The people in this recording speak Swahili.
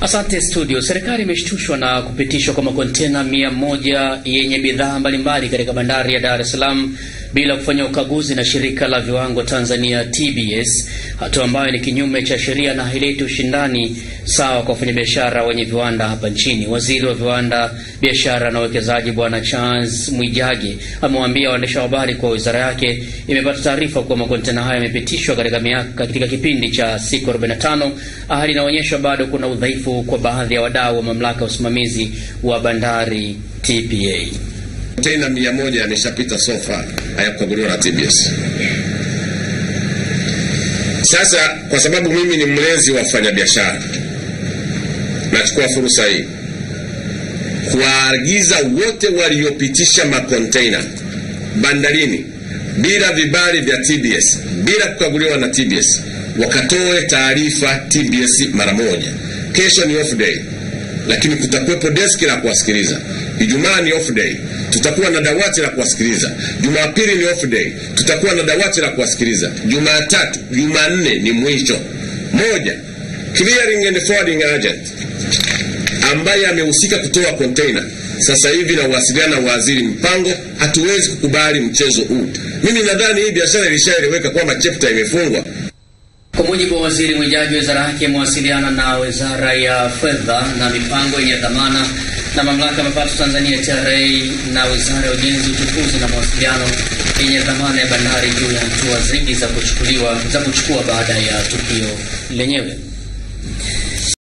Asante studio. Serikali imeshtushwa na kupitishwa kwa makontena 100 yenye bidhaa mbalimbali katika bandari ya Dar es Salaam bila kufanya ukaguzi na shirika la viwango Tanzania TBS, hatua ambayo ni kinyume cha sheria na haileti ushindani sawa kwa wafanyabiashara wenye viwanda hapa nchini. Waziri wa Viwanda, Biashara na Uwekezaji Bwana Charles Mwijage amewaambia waandishi wa habari kwa wizara yake imepata taarifa kwa makontena haya yamepitishwa katika kipindi cha siku 45. Hali inaonyesha bado kuna udhaifu kwa baadhi ya wadau wa mamlaka ya usimamizi wa bandari TPA. Kontena 100 yameshapita so far, hayakukaguliwa na TBS. Sasa kwa sababu mimi ni mlezi wa wafanyabiashara, nachukua fursa hii kuwaagiza wote waliopitisha makontena bandarini bila vibali vya TBS, bila kukaguliwa na TBS, wakatoe taarifa TBS mara moja. Kesho ni off day, lakini kutakuwepo deski la kuwasikiliza. Ijumaa ni off day, tutakuwa na dawati la kuwasikiliza. Jumapili ni off day, tutakuwa na dawati la kuwasikiliza. Jumatatu, Jumanne ni mwisho. Moja, clearing and forwarding agent ambaye amehusika kutoa container sasa hivi na wasiliana na waziri Mpango, hatuwezi kukubali mchezo huu. Mimi nadhani hii biashara ilishaeleweka kwamba chapter imefungwa. Kwa mujibu wa Waziri Mwijage, wizara yake imewasiliana na Wizara ya Fedha na Mipango yenye dhamana na Mamlaka ya Mapato Tanzania TRA na Wizara ya Ujenzi, Uchukuzi na Mawasiliano yenye dhamana ya bandari juu ya hatua zaidi za kuchukua baada ya tukio lenyewe.